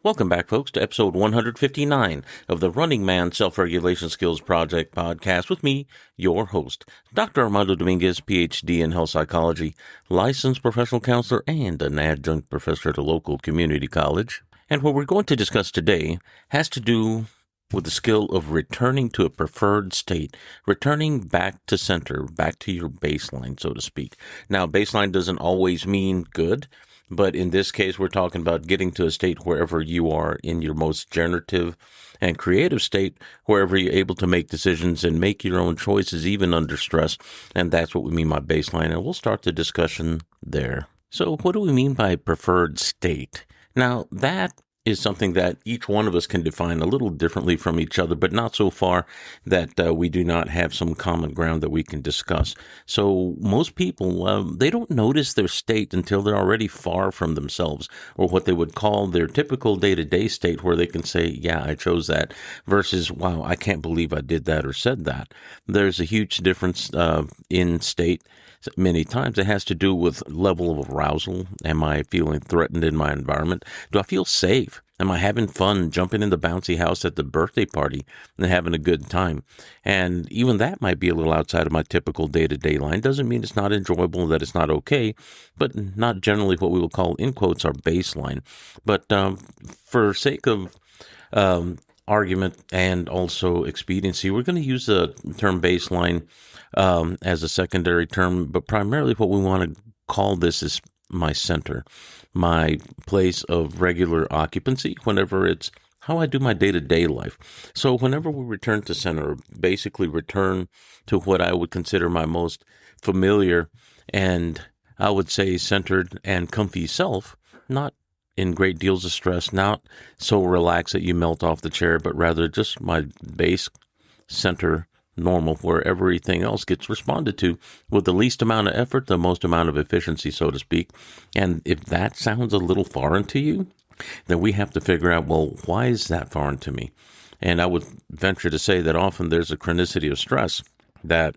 Welcome back, folks, to episode 159 of the Running Man Self-Regulation Skills Project podcast with me, your host, Dr. Armando Dominguez, PhD in health psychology, licensed professional counselor, and an adjunct professor at a local community college. And what we're going to discuss today has to do with the skill of returning to a preferred state, returning back to center, back to your baseline, so to speak. Now, baseline doesn't always mean good, but in this case, we're talking about getting to a state wherever you are in your most generative and creative state, wherever you're able to make decisions and make your own choices, even under stress. And that's what we mean by baseline. And we'll start the discussion there. So what do we mean by preferred state? Now, that is something that each one of us can define a little differently from each other, but not so far that we do not have some common ground that we can discuss. So most people, they don't notice their state until they're already far from themselves, or what they would call their typical day-to-day state, where they can say, yeah, I chose that, versus, wow, I can't believe I did that or said that. There's a huge difference in state. Many times it has to do with level of arousal. Am I feeling threatened in my environment? Do I feel safe? Am I having fun jumping in the bouncy house at the birthday party and having a good time? And even that might be a little outside of my typical day-to-day line. Doesn't mean it's not enjoyable, that it's not okay, but not generally what we will call, in quotes, our baseline. But for sake of argument and also expediency, we're going to use the term baseline as a secondary term, but primarily what we want to call this is my center, my place of regular occupancy, whenever it's how I do my day-to-day life. So whenever we return to center, basically return to what I would consider my most familiar and I would say centered and comfy self, not in great deals of stress, not so relaxed that you melt off the chair, but rather just my base center, normal, where everything else gets responded to with the least amount of effort, the most amount of efficiency, so to speak. And if that sounds a little foreign to you, then we have to figure out, well, why is that foreign to me? And I would venture to say that often there's a chronicity of stress that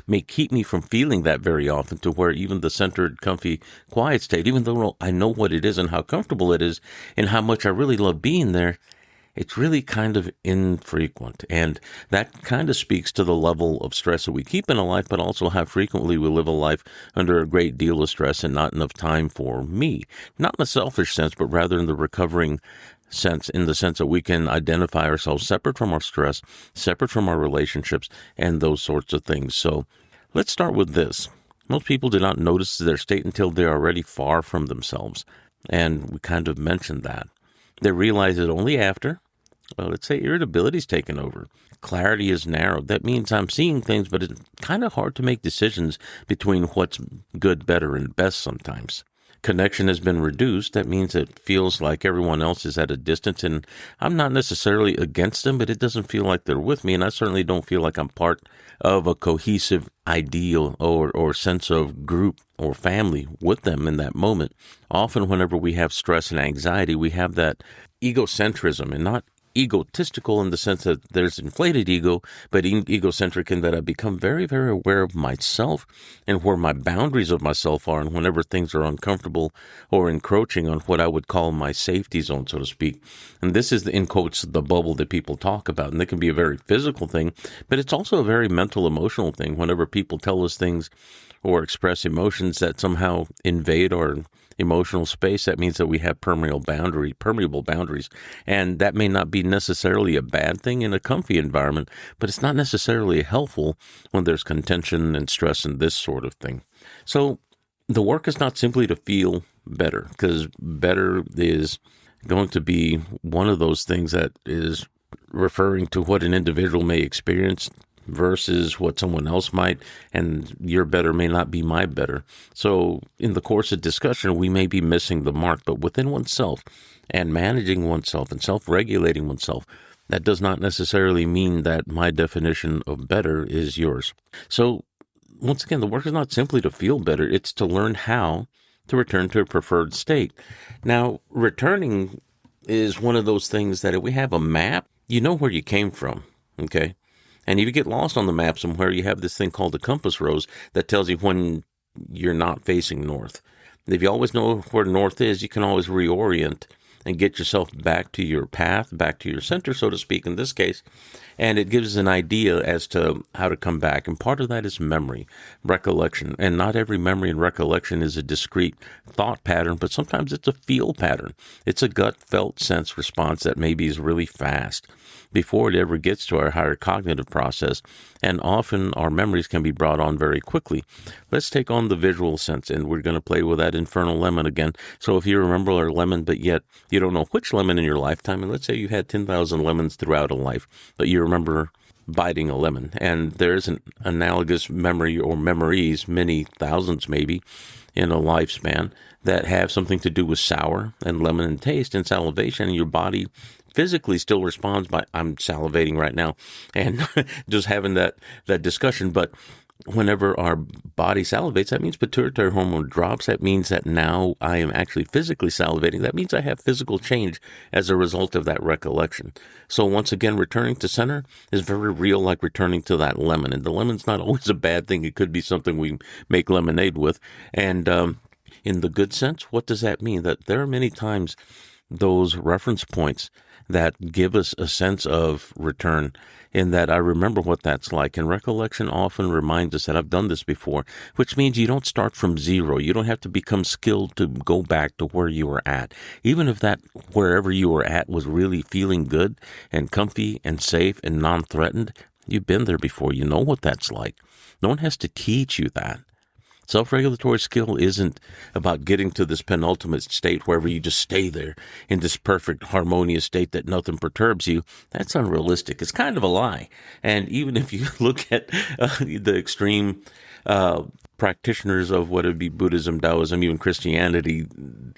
may keep me from feeling that very often, to where even the centered, comfy, quiet state, even though I know what it is and how comfortable it is and how much I really love being there, it's really kind of infrequent. And that kind of speaks to the level of stress that we keep in a life, but also how frequently we live a life under a great deal of stress and not enough time for me. Not in a selfish sense, but rather in the recovering sense, in the sense that we can identify ourselves separate from our stress, separate from our relationships, and those sorts of things. So let's start with this. Most people do not notice their state until they're already far from themselves. And we kind of mentioned that. They realize it only after, let's say, irritability's taken over. Clarity is narrowed. That means I'm seeing things, but it's kind of hard to make decisions between what's good, better, and best sometimes. Connection has been reduced. That means it feels like everyone else is at a distance, and I'm not necessarily against them, but it doesn't feel like they're with me, and I certainly don't feel like I'm part of a cohesive ideal or sense of group or family with them in that moment. Often whenever we have stress and anxiety, we have that egocentrism, and not egotistical in the sense that there's inflated ego, but egocentric in that I become very, very aware of myself and where my boundaries of myself are, and whenever things are uncomfortable or encroaching on what I would call my safety zone, so to speak. And this is, in quotes, the bubble that people talk about. And it can be a very physical thing, but it's also a very mental, emotional thing. Whenever people tell us things or express emotions that somehow invade our emotional space, that means that we have permeable boundaries. And that may not be necessarily a bad thing in a comfy environment, but it's not necessarily helpful when there's contention and stress and this sort of thing. So the work is not simply to feel better, because better is going to be one of those things that is referring to what an individual may experience versus what someone else might, and your better may not be my better. So in the course of discussion, we may be missing the mark, but within oneself and managing oneself and self-regulating oneself, that does not necessarily mean that my definition of better is yours. So once again, the work is not simply to feel better, it's to learn how to return to a preferred state. Now, returning is one of those things that if we have a map, you know where you came from, okay? And if you get lost on the map somewhere, you have this thing called the compass rose that tells you when you're not facing north. If you always know where north is, you can always reorient and get yourself back to your path, back to your center, so to speak, in this case. And it gives an idea as to how to come back. And part of that is memory, recollection. And not every memory and recollection is a discrete thought pattern, but sometimes it's a feel pattern. It's a gut felt sense response that maybe is really fast before it ever gets to our higher cognitive process. And often our memories can be brought on very quickly. Let's take on the visual sense, and we're going to play with that infernal lemon again. So if you remember a lemon, but yet you don't know which lemon in your lifetime, and let's say you had 10,000 lemons throughout a life, but you remember biting a lemon, and there's an analogous memory or memories, many thousands maybe, in a lifespan that have something to do with sour and lemon and taste and salivation, and your body physically still responds by, I'm salivating right now, and just having that discussion. But whenever our body salivates, that means pituitary hormone drops. That means that now I am actually physically salivating. That means I have physical change as a result of that recollection. So once again, returning to center is very real, like returning to that lemon. And the lemon's not always a bad thing. It could be something we make lemonade with. And in the good sense, what does that mean? That there are many times those reference points that give us a sense of return, in that I remember what that's like. And recollection often reminds us that I've done this before, which means you don't start from zero. You don't have to become skilled to go back to where you were at. Even if that wherever you were at was really feeling good and comfy and safe and non-threatened, you've been there before. You know what that's like. No one has to teach you that. Self-regulatory skill isn't about getting to this penultimate state wherever you just stay there in this perfect harmonious state that nothing perturbs you. That's unrealistic. It's kind of a lie. And even if you look at the extreme practitioners of what would be Buddhism, Taoism, even Christianity,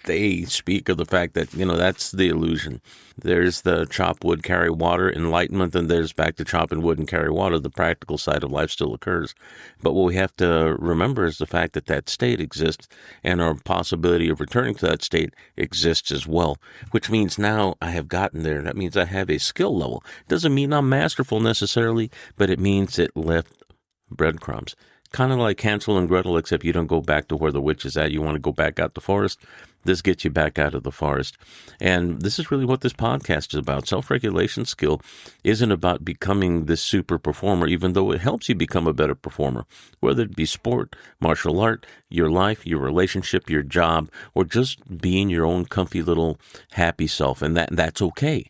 they speak of the fact that, that's the illusion. There's the chop wood, carry water enlightenment, and there's back to chopping wood and carry water. The practical side of life still occurs. But what we have to remember is the fact that that state exists, and our possibility of returning to that state exists as well, which means now I have gotten there. That means I have a skill level. Doesn't mean I'm masterful necessarily, but it means it left breadcrumbs. Kind of like Hansel and Gretel, except you don't go back to where the witch is at. You want to go back out the forest. This gets you back out of the forest. And this is really what this podcast is about. Self-regulation skill isn't about becoming this super performer, even though it helps you become a better performer, whether it be sport, martial art, your life, your relationship, your job, or just being your own comfy little happy self. And that's okay.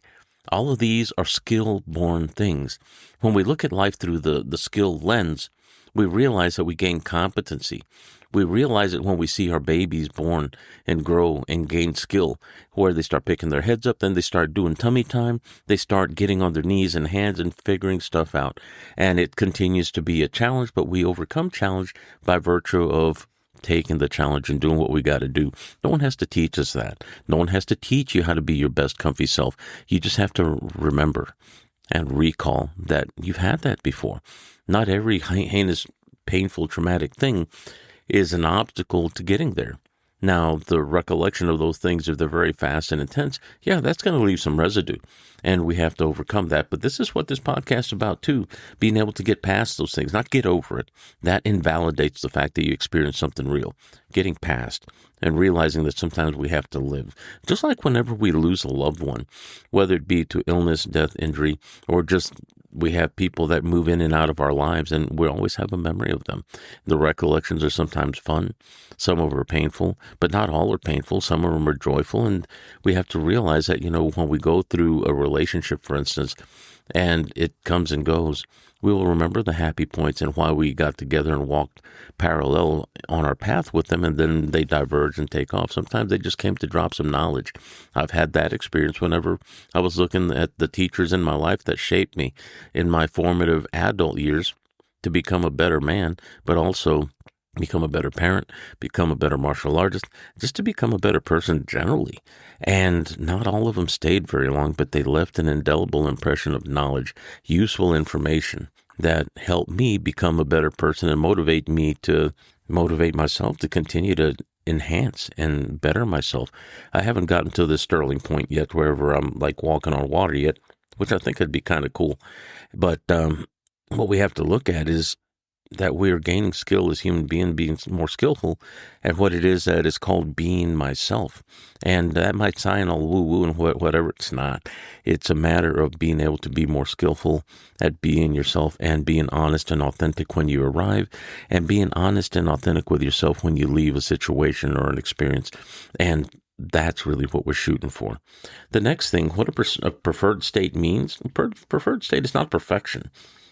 All of these are skill-born things. When we look at life through the skill lens, we realize that we gain competency. We realize it when we see our babies born and grow and gain skill, where they start picking their heads up, then they start doing tummy time, they start getting on their knees and hands and figuring stuff out. And it continues to be a challenge, but we overcome challenge by virtue of taking the challenge and doing what we got to do. No one has to teach us that. No one has to teach you how to be your best comfy self. You just have to remember and recall that you've had that before. Not every heinous, painful, traumatic thing is an obstacle to getting there. Now, the recollection of those things, if they're very fast and intense, that's going to leave some residue, and we have to overcome that. But this is what this podcast is about, too, being able to get past those things, not get over it. That invalidates the fact that you experienced something real, getting past and realizing that sometimes we have to live. Just like whenever we lose a loved one, whether it be to illness, death, injury, or just we have people that move in and out of our lives, and we always have a memory of them. The recollections are sometimes fun. Some of them are painful, but not all are painful. Some of them are joyful, and we have to realize that, when we go through a relationship, for instance, and it comes and goes, we will remember the happy points and why we got together and walked parallel on our path with them, and then they diverge and take off. Sometimes they just came to drop some knowledge. I've had that experience whenever I was looking at the teachers in my life that shaped me in my formative adult years to become a better man, but also become a better parent, become a better martial artist, just to become a better person generally. And not all of them stayed very long, but they left an indelible impression of knowledge, useful information that helped me become a better person and motivate me to motivate myself to continue to enhance and better myself. I haven't gotten to this sterling point yet, wherever I'm like walking on water yet, which I think would be kind of cool. But what we have to look at is that we are gaining skill as human beings, being more skillful at what it is that is called being myself. And that might sound all woo-woo and whatever. It's not. It's a matter of being able to be more skillful at being yourself and being honest and authentic when you arrive, and being honest and authentic with yourself when you leave a situation or an experience. And that's really what we're shooting for. The next thing, what a preferred state means. Preferred state is not perfection.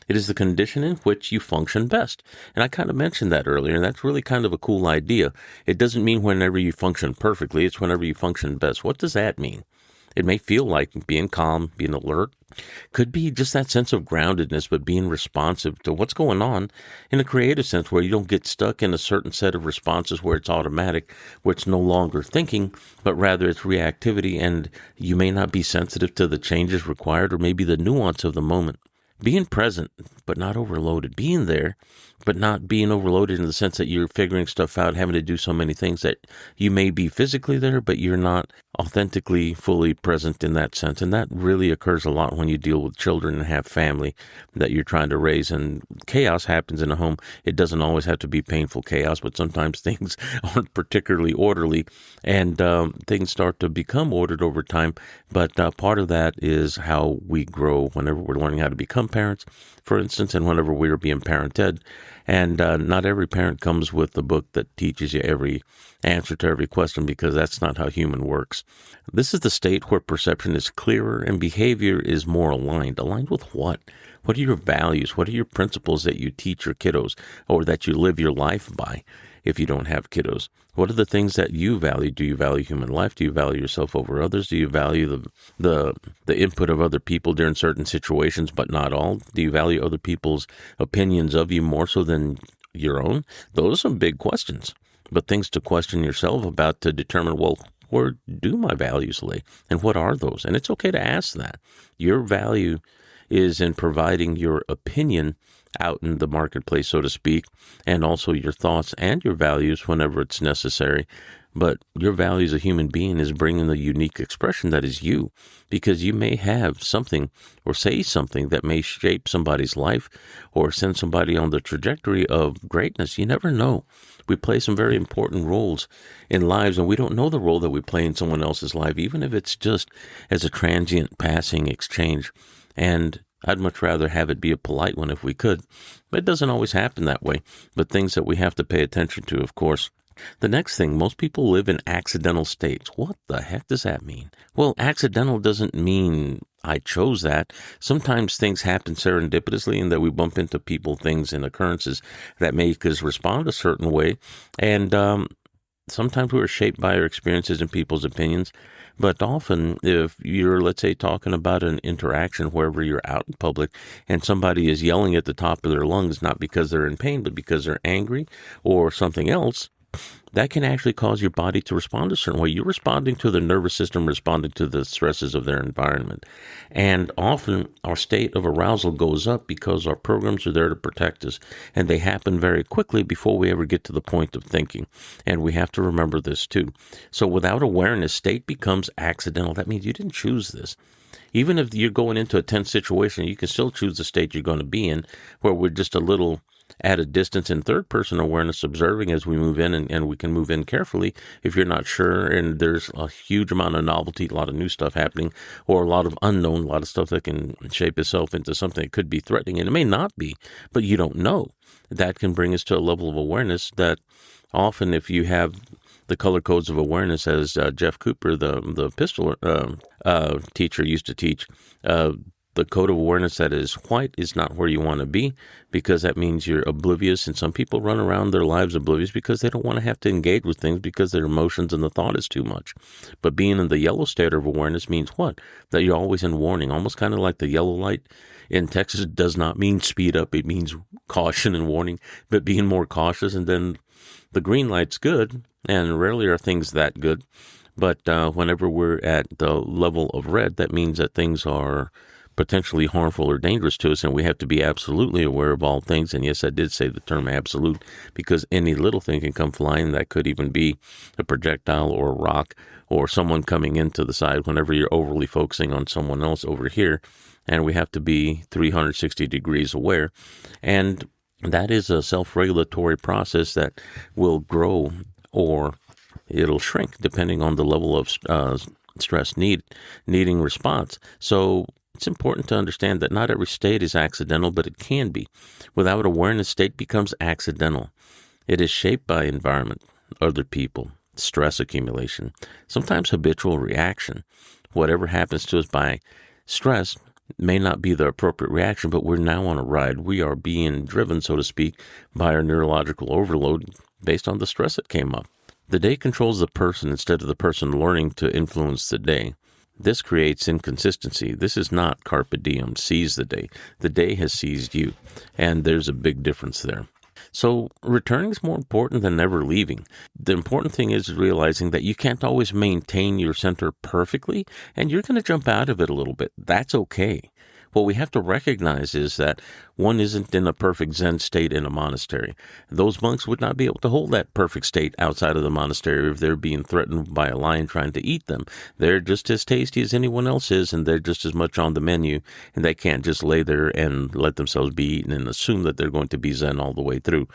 It is the condition in which you function best. And I kind of mentioned that earlier, and that's really kind of a cool idea. It doesn't mean whenever you function perfectly, it's whenever you function best. What does that mean? It may feel like being calm, being alert. Could be just that sense of groundedness, but being responsive to what's going on in a creative sense, where you don't get stuck in a certain set of responses where it's automatic, where it's no longer thinking, but rather it's reactivity, and you may not be sensitive to the changes required or maybe the nuance of the moment. Being present, but not overloaded. Being there, but not being overloaded in the sense that you're figuring stuff out, having to do so many things that you may be physically there, but you're not authentically fully present in that sense. And that really occurs a lot when you deal with children and have family that you're trying to raise. And chaos happens in a home. It doesn't always have to be painful chaos, but sometimes things aren't particularly orderly, and things start to become ordered over time. But part of that is how we grow whenever we're learning how to become parents, for instance, and whenever we're being parented. And not every parent comes with a book that teaches you every answer to every question, because that's not how human works. This is the state where perception is clearer and behavior is more aligned. Aligned with what? What are your values? What are your principles that you teach your kiddos, or that you live your life by if you don't have kiddos? What are the things that you value? Do you value human life? Do you value yourself over others? Do you value the input of other people during certain situations, but not all? Do you value other people's opinions of you more so than your own? Those are some big questions, but things to question yourself about to determine, well, where do my values lay, and what are those? And it's okay to ask that. Your value is in providing your opinion out in the marketplace, so to speak, and also your thoughts and your values whenever it's necessary. But your value as a human being is bringing the unique expression that is you, because you may have something or say something that may shape somebody's life or send somebody on the trajectory of greatness. You never know. We play some very important roles in lives, and we don't know the role that we play in someone else's life, even if it's just as a transient passing exchange. And I'd much rather have it be a polite one if we could. But it doesn't always happen that way. But things that we have to pay attention to, of course. The next thing, most people live in accidental states. What the heck does that mean? Well, accidental doesn't mean I chose that. Sometimes things happen serendipitously, and that we bump into people, things, and occurrences that make us respond a certain way. And sometimes we're shaped by our experiences and people's opinions. But often, if you're, let's say, talking about an interaction wherever you're out in public, and somebody is yelling at the top of their lungs, not because they're in pain, but because they're angry or something else, that can actually cause your body to respond a certain way. You're responding to the nervous system, responding to the stresses of their environment. And often our state of arousal goes up because our programs are there to protect us, and they happen very quickly before we ever get to the point of thinking. And we have to remember this too. So without awareness, state becomes accidental. That means you didn't choose this. Even if you're going into a tense situation, you can still choose the state you're going to be in, where we're just a little at a distance in third-person awareness, observing as we move in, and we can move in carefully if you're not sure, and there's a huge amount of novelty, a lot of new stuff happening, or a lot of unknown, a lot of stuff that can shape itself into something that could be threatening, and it may not be, but you don't know. That can bring us to a level of awareness that often, if you have the color codes of awareness, as Jeff Cooper, the pistol teacher, used to teach, the code of awareness that is white is not where you want to be, because that means you're oblivious. And some people run around their lives oblivious because they don't want to have to engage with things because their emotions and the thought is too much. But being in the yellow state of awareness means what? That you're always in warning, almost kind of like the yellow light in Texas does not mean speed up. It means caution and warning, but being more cautious. And then the green light's good, and rarely are things that good. But whenever we're at the level of red, that means that things are potentially harmful or dangerous to us, and we have to be absolutely aware of all things. And yes, I did say the term absolute, because any little thing can come flying. That could even be a projectile or a rock or someone coming into the side whenever you're overly focusing on someone else over here. And we have to be 360 degrees aware. And That is a self-regulatory process that will grow or it'll shrink depending on the level of stress needing response. So it's important to understand that not every state is accidental, but it can be. Without awareness, state becomes accidental. It is shaped by environment, other people, stress accumulation, sometimes habitual reaction. Whatever happens to us by stress may not be the appropriate reaction, but we're now on a ride. We are being driven, so to speak, by our neurological overload based on the stress that came up. The day controls the person instead of the person learning to influence the day. This creates inconsistency. This is not carpe diem, seize the day. The day has seized you, and there's a big difference there. So returning is more important than never leaving. The important thing is realizing that you can't always maintain your center perfectly, and you're going to jump out of it a little bit. That's okay. What we have to recognize is that one isn't in a perfect Zen state in a monastery. Those monks would not be able to hold that perfect state outside of the monastery if they're being threatened by a lion trying to eat them. They're just as tasty as anyone else is, and they're just as much on the menu, and they can't just lay there and let themselves be eaten and assume that they're going to be Zen all the way through.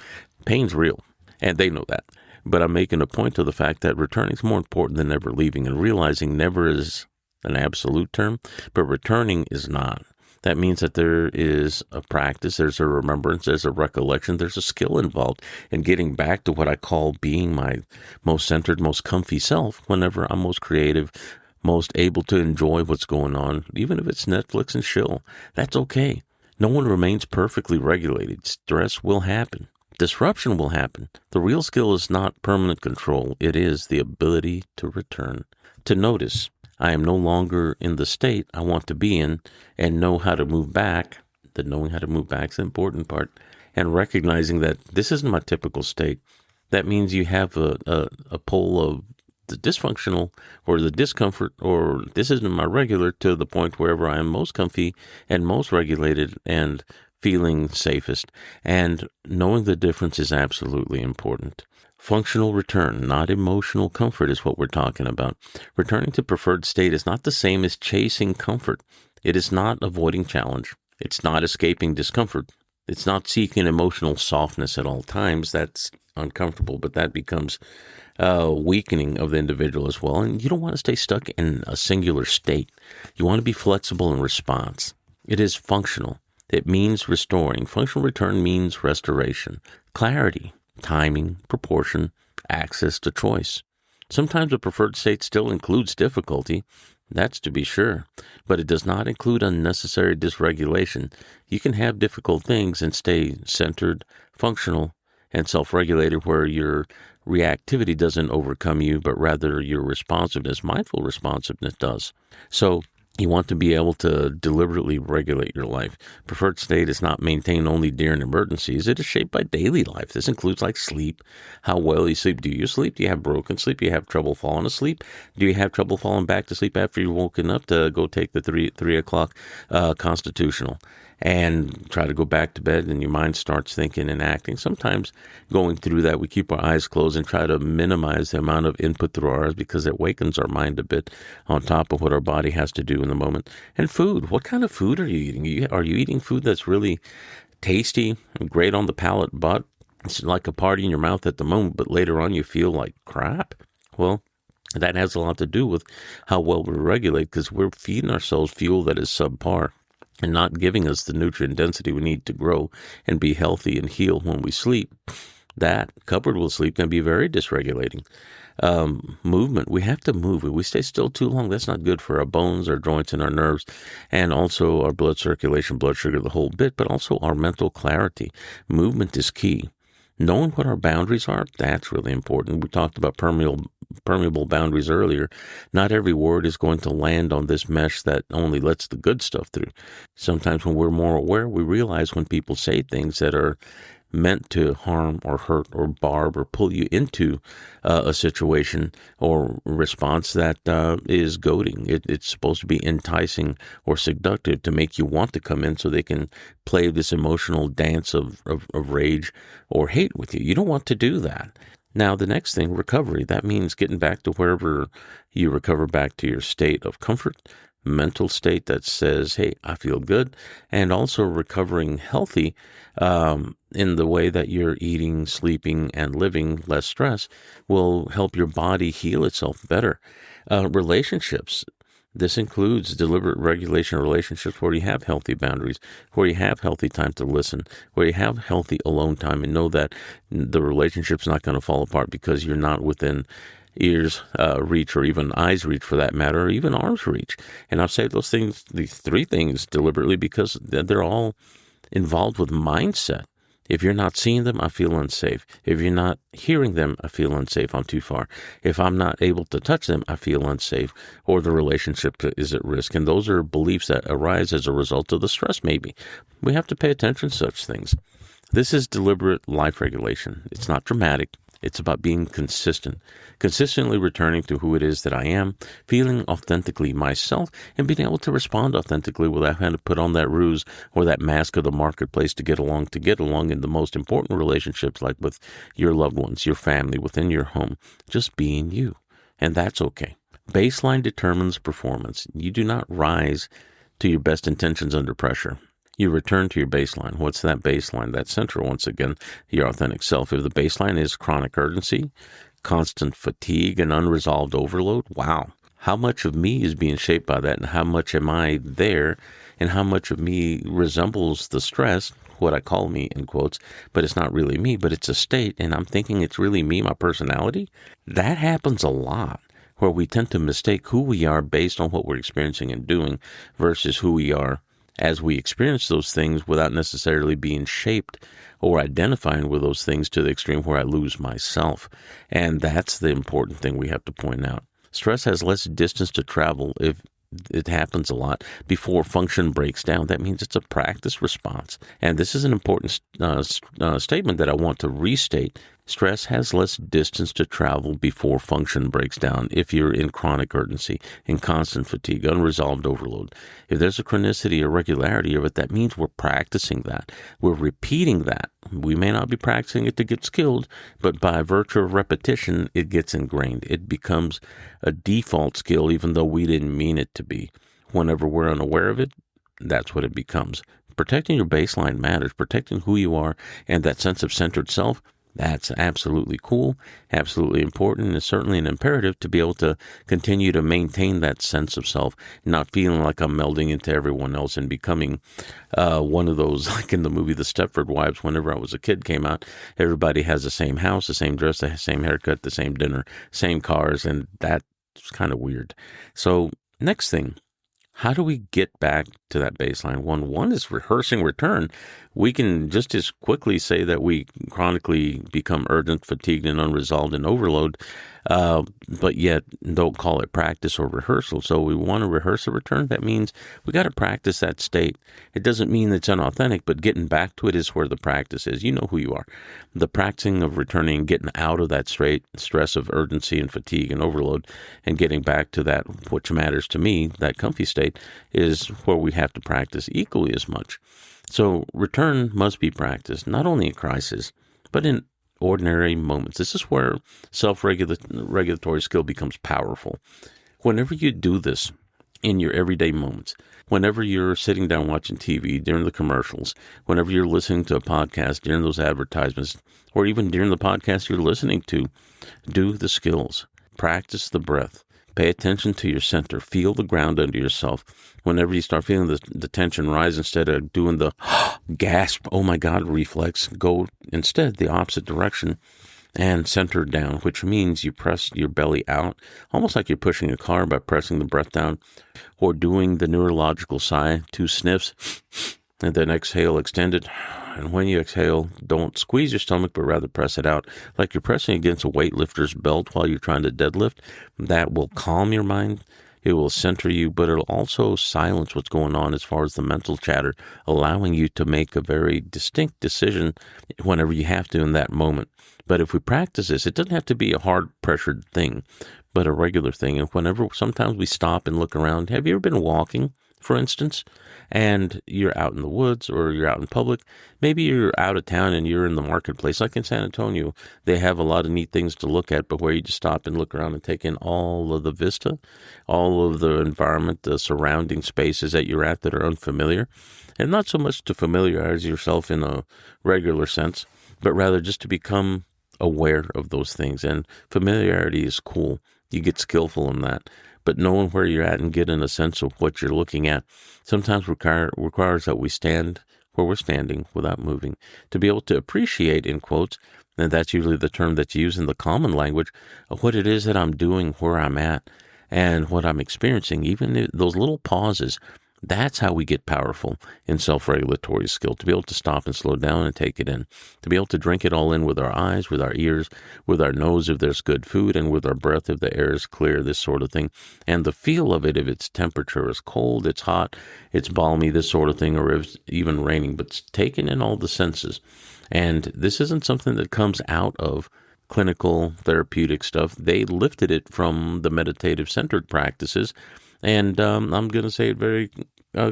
Pain's real, and they know that. But I'm making a point of the fact that returning is more important than never leaving, and realizing never is an absolute term, but returning is not. That means that there is a practice, there's a remembrance, there's a recollection, there's a skill involved in getting back to what I call being my most centered, most comfy self whenever I'm most creative, most able to enjoy what's going on, even if it's Netflix and chill. That's okay. No one remains perfectly regulated. Stress will happen. Disruption will happen. The real skill is not permanent control. It is the ability to return, to notice. I am no longer in the state I want to be in and know how to move back. The knowing how to move back is the important part. And recognizing that this isn't my typical state. That means you have a pole of the dysfunctional or the discomfort or this isn't my regular to the point wherever I am most comfy and most regulated and feeling safest. And knowing the difference is absolutely important. Functional return, not emotional comfort, is what we're talking about. Returning to preferred state is not the same as chasing comfort. It is not avoiding challenge. It's not escaping discomfort. It's not seeking emotional softness at all times. That's uncomfortable, but that becomes weakening of the individual as well. And you don't want to stay stuck in a singular state. You want to be flexible in response. It is functional. It means restoring. Functional return means restoration, clarity, timing, proportion, access to choice. Sometimes a preferred state still includes difficulty, that's to be sure, but it does not include unnecessary dysregulation. You can have difficult things and stay centered, functional, and self-regulated where your reactivity doesn't overcome you, but rather your responsiveness, mindful responsiveness does. So you want to be able to deliberately regulate your life. Preferred state is not maintained only during emergencies. It is shaped by daily life. This includes like sleep, how well you sleep. Do you sleep? Do you have broken sleep? Do you have trouble falling asleep? Do you have trouble falling back to sleep after you've woken up to go take the 3 o'clock constitutional and try to go back to bed and your mind starts thinking and acting? Sometimes going through that, we keep our eyes closed and try to minimize the amount of input through our eyes because it wakens our mind a bit on top of what our body has to do in the moment. And food, what kind of food are you eating? Are you eating food that's really tasty and great on the palate, but it's like a party in your mouth at the moment, but later on you feel like crap? Well, that has a lot to do with how well we regulate because we're feeding ourselves fuel that is subpar and not giving us the nutrient density we need to grow and be healthy and heal when we sleep. That, coupled with sleep, can be very dysregulating. Movement, we have to move. If we stay still too long, that's not good for our bones, our joints, and our nerves, and also our blood circulation, blood sugar, the whole bit, but also our mental clarity. Movement is key. Knowing what our boundaries are, that's really important. We talked about permeable boundaries earlier. Not every word is going to land on this mesh that only lets the good stuff through. Sometimes when we're more aware, we realize when people say things that are meant to harm or hurt or barb or pull you into a situation or response that is goading. It's supposed to be enticing or seductive to make you want to come in so they can play this emotional dance of rage or hate with you. You don't want to do that. Now, the next thing, recovery. That means getting back to wherever you recover back to your state of comfort. mental state that says, hey, I feel good, and also recovering healthy in the way that you're eating, sleeping, and living less stress will help your body heal itself better. Relationships. This includes deliberate regulation of relationships where you have healthy boundaries, where you have healthy time to listen, where you have healthy alone time, and know that the relationship's not going to fall apart because you're not within ears reach, or even eyes reach for that matter, or even arms reach. And I've said those things, these three things deliberately, because they're all involved with mindset. If you're not seeing them, I feel unsafe. If you're not hearing them, I feel unsafe. I'm too far. If I'm not able to touch them, I feel unsafe, or the relationship is at risk. And those are beliefs that arise as a result of the stress, maybe. We have to pay attention to such things. This is deliberate life regulation. It's not dramatic. It's about being consistently returning to who it is that I am, feeling authentically myself, and being able to respond authentically without having to put on that ruse or that mask of the marketplace to get along in the most important relationships, like with your loved ones, your family, within your home. Just being you. And that's okay. Baseline determines performance. You do not rise to your best intentions under pressure. You return to your baseline. What's that baseline? That center, once again, your authentic self. If the baseline is chronic urgency, constant fatigue, and unresolved overload, wow. How much of me is being shaped by that, and how much am I there, and how much of me resembles the stress, what I call me in quotes, but it's not really me, but it's a state, and I'm thinking it's really me, my personality? That happens a lot, where we tend to mistake who we are based on what we're experiencing and doing versus who we are as we experience those things without necessarily being shaped or identifying with those things to the extreme where I lose myself. And that's the important thing we have to point out. Stress has less distance to travel if it happens a lot before function breaks down. That means it's a practice response. And this is an important statement that I want to restate. Stress has less distance to travel before function breaks down if you're in chronic urgency, in constant fatigue, unresolved overload. If there's a chronicity or regularity of it, that means we're practicing that. We're repeating that. We may not be practicing it to get skilled, but by virtue of repetition, it gets ingrained. It becomes a default skill, even though we didn't mean it to be. Whenever we're unaware of it, that's what it becomes. Protecting your baseline matters. Protecting who you are and that sense of centered self, that's absolutely cool, absolutely important, and it's certainly an imperative to be able to continue to maintain that sense of self, not feeling like I'm melding into everyone else and becoming one of those, like in the movie The Stepford Wives, whenever I was a kid came out, everybody has the same house, the same dress, the same haircut, the same dinner, same cars, and that's kind of weird. So next thing, how do we get back to that baseline? One is rehearsing return. We can just as quickly say that we chronically become urgent, fatigued, and unresolved and overload, but yet don't call it practice or rehearsal. So we want to rehearse a return. That means we got to practice that state. It doesn't mean it's unauthentic, but getting back to it is where the practice is. You know who you are. The practicing of returning, getting out of that stress of urgency and fatigue and overload, and getting back to that, which matters to me, that comfy state, is where we have to practice equally as much. So return must be practiced, not only in crisis, but in ordinary moments. This is where self-regulatory skill becomes powerful. Whenever you do this in your everyday moments, whenever you're sitting down watching TV during the commercials, whenever you're listening to a podcast during those advertisements, or even during the podcast you're listening to, do the skills. Practice the breath. Pay attention to your center. Feel the ground under yourself. Whenever you start feeling the tension rise, instead of doing the gasp, oh my God, reflex, go instead the opposite direction and center down, which means you press your belly out, almost like you're pushing a car by pressing the breath down, or doing the neurological sigh, 2 sniffs, and then exhale extended. And when you exhale, don't squeeze your stomach, but rather press it out like you're pressing against a weightlifter's belt while you're trying to deadlift. That will calm your mind. It will center you, but it'll also silence what's going on as far as the mental chatter, allowing you to make a very distinct decision whenever you have to in that moment. But if we practice this, it doesn't have to be a hard pressured thing, but a regular thing. And whenever sometimes we stop and look around, have you ever been walking, for instance, and you're out in the woods or you're out in public. Maybe you're out of town and you're in the marketplace. Like in San Antonio, they have a lot of neat things to look at, but where you just stop and look around and take in all of the vista, all of the environment, the surrounding spaces that you're at that are unfamiliar. And not so much to familiarize yourself in a regular sense, but rather just to become aware of those things. And familiarity is cool. You get skillful in that. But knowing where you're at and getting a sense of what you're looking at sometimes requires that we stand where we're standing without moving to be able to appreciate, in quotes, and that's usually the term that's used in the common language, of what it is that I'm doing, where I'm at, and what I'm experiencing. Even those little pauses, that's how we get powerful in self-regulatory skill, to be able to stop and slow down and take it in, to be able to drink it all in with our eyes, with our ears, with our nose if there's good food, and with our breath if the air is clear, this sort of thing. And the feel of it, if its temperature is cold, it's hot, it's balmy, this sort of thing, or if it's even raining, but taking in all the senses. And this isn't something that comes out of clinical therapeutic stuff. They lifted it from the meditative centered practices. And I'm going to say it very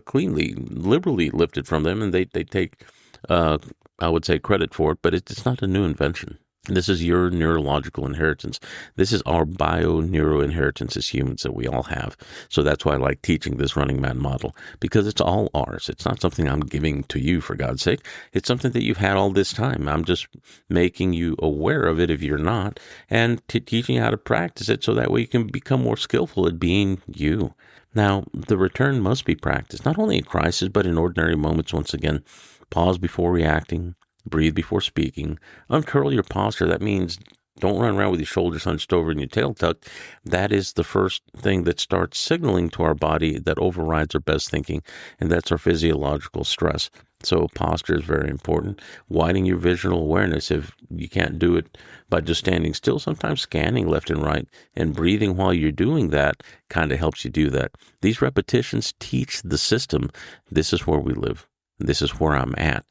cleanly, liberally lifted from them, and they take, I would say, credit for it, but it's not a new invention. This is your neurological inheritance. This is our bio-neuroinheritance as humans that we all have. So that's why I like teaching this running man model, because it's all ours. It's not something I'm giving to you, for God's sake. It's something that you've had all this time. I'm just making you aware of it if you're not, and teaching you how to practice it so that way you can become more skillful at being you. Now, the return must be practiced, not only in crisis, but in ordinary moments. Once again, pause before reacting. Breathe before speaking. Uncurl your posture. That means don't run around with your shoulders hunched over and your tail tucked. That is the first thing that starts signaling to our body that overrides our best thinking, and that's our physiological stress. So posture is very important. Widening your visual awareness. If you can't do it by just standing still, sometimes scanning left and right and breathing while you're doing that kind of helps you do that. These repetitions teach the system, this is where we live. This is where I'm at.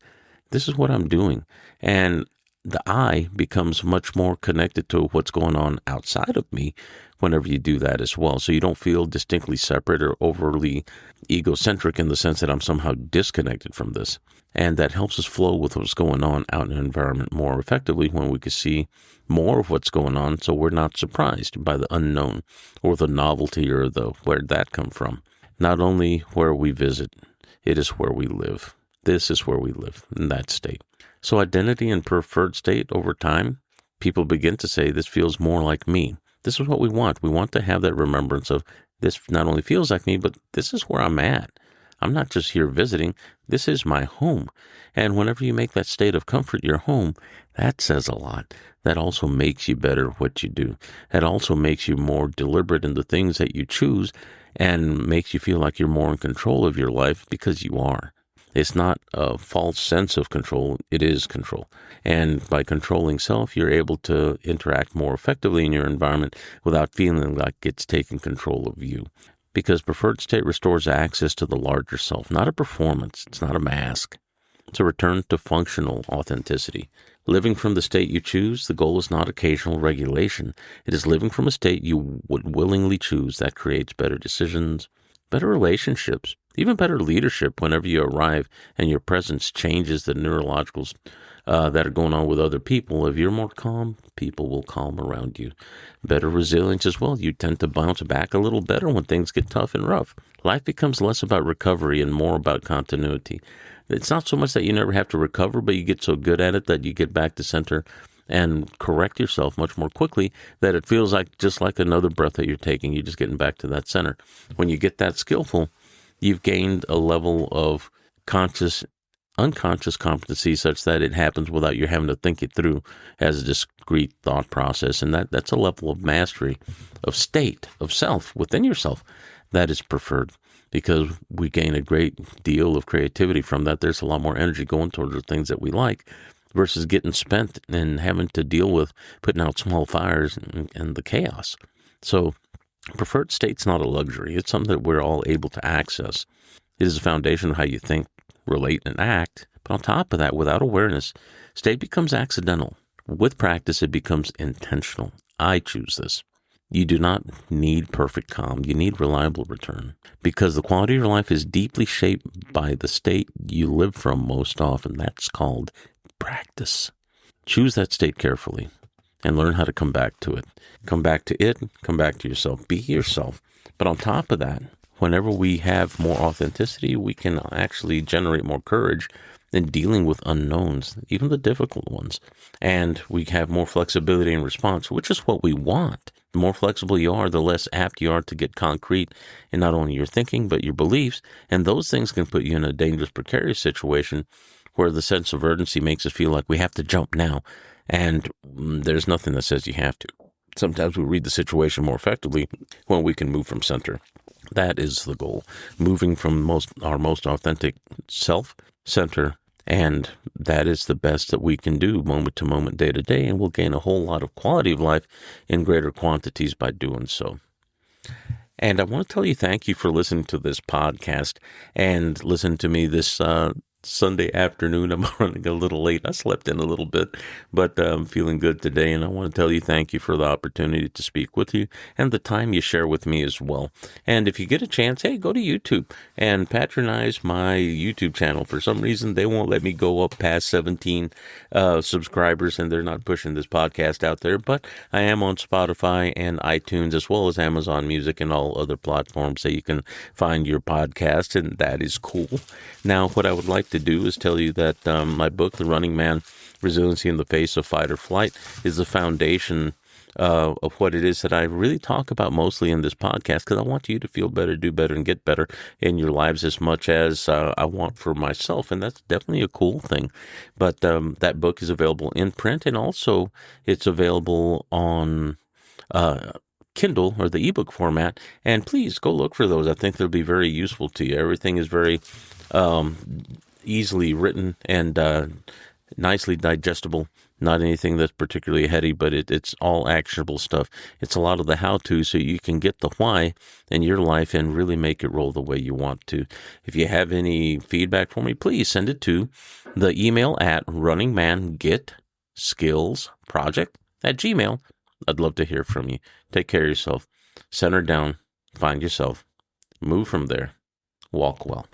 This is what I'm doing. And the I becomes much more connected to what's going on outside of me whenever you do that as well. So you don't feel distinctly separate or overly egocentric in the sense that I'm somehow disconnected from this. And that helps us flow with what's going on out in the environment more effectively when we can see more of what's going on, so we're not surprised by the unknown or the novelty or the where'd that come from. Not only where we visit, it is where we live. This is where we live, in that state. So identity and preferred state over time, people begin to say, this feels more like me. This is what we want. We want to have that remembrance of this not only feels like me, but this is where I'm at. I'm not just here visiting. This is my home. And whenever you make that state of comfort your home, that says a lot. That also makes you better at what you do. That also makes you more deliberate in the things that you choose and makes you feel like you're more in control of your life, because you are. It's not a false sense of control. It is control. And by controlling self, you're able to interact more effectively in your environment without feeling like it's taking control of you. Because preferred state restores access to the larger self, not a performance. It's not a mask. It's a return to functional authenticity. Living from the state you choose, the goal is not occasional regulation. It is living from a state you would willingly choose that creates better decisions, better relationships, even better leadership whenever you arrive and your presence changes the neurologicals that are going on with other people. If you're more calm, people will calm around you. Better resilience as well. You tend to bounce back a little better when things get tough and rough. Life becomes less about recovery and more about continuity. It's not so much that you never have to recover, but you get so good at it that you get back to center and correct yourself much more quickly that it feels like just like another breath that you're taking. You're just getting back to that center. When you get that skillful, you've gained a level of unconscious competency such that it happens without you having to think it through as a discrete thought process. And that's a level of mastery, of state, of self within yourself that is preferred, because we gain a great deal of creativity from that. There's a lot more energy going towards the things that we like versus getting spent and having to deal with putting out small fires and the chaos. So preferred state's not a luxury. It's something that we're all able to access. It is the foundation of how you think, relate, and act. But on top of that, without awareness, state becomes accidental. With practice, it becomes intentional. I choose this. You do not need perfect calm. You need reliable return, because the quality of your life is deeply shaped by the state you live from most often. That's called practice. Choose that state carefully and learn how to come back to it. Come back to it, come back to yourself, be yourself. But on top of that, whenever we have more authenticity, we can actually generate more courage in dealing with unknowns, even the difficult ones. And we have more flexibility in response, which is what we want. The more flexible you are, the less apt you are to get concrete in not only your thinking, but your beliefs. And those things can put you in a dangerous, precarious situation where the sense of urgency makes us feel like we have to jump now. And there's nothing that says you have to. Sometimes we read the situation more effectively when we can move from center. That is the goal, moving from our most authentic self, center, and that is the best that we can do moment to moment, day to day, and we'll gain a whole lot of quality of life in greater quantities by doing so. And I want to tell you thank you for listening to this podcast and listen to me this Sunday afternoon. I'm running a little late. I slept in a little bit, but I'm feeling good today. And I want to tell you thank you for the opportunity to speak with you and the time you share with me as well. And if you get a chance, hey, go to YouTube and patronize my YouTube channel. For some reason, they won't let me go up past 17 subscribers, and they're not pushing this podcast out there. But I am on Spotify and iTunes, as well as Amazon Music and all other platforms that you can find your podcast, and that is cool. Now, what I would like to do is tell you that my book, The Running Man, Resiliency in the Face of Fight or Flight, is the foundation of what it is that I really talk about mostly in this podcast, because I want you to feel better, do better, and get better in your lives as much as I want for myself, and that's definitely a cool thing. But that book is available in print, and also it's available on Kindle or the ebook format, and please go look for those. I think they'll be very useful to you. Everything is very easily written and nicely digestible. Not anything that's particularly heady, but it's all actionable stuff. It's a lot of the how-to, so you can get the why in your life and really make it roll the way you want to. If you have any feedback for me, please send it to the email at runningmangetskillsproject@gmail.com. I'd love to hear from you. Take care of yourself. Center down. Find yourself. Move from there. Walk well.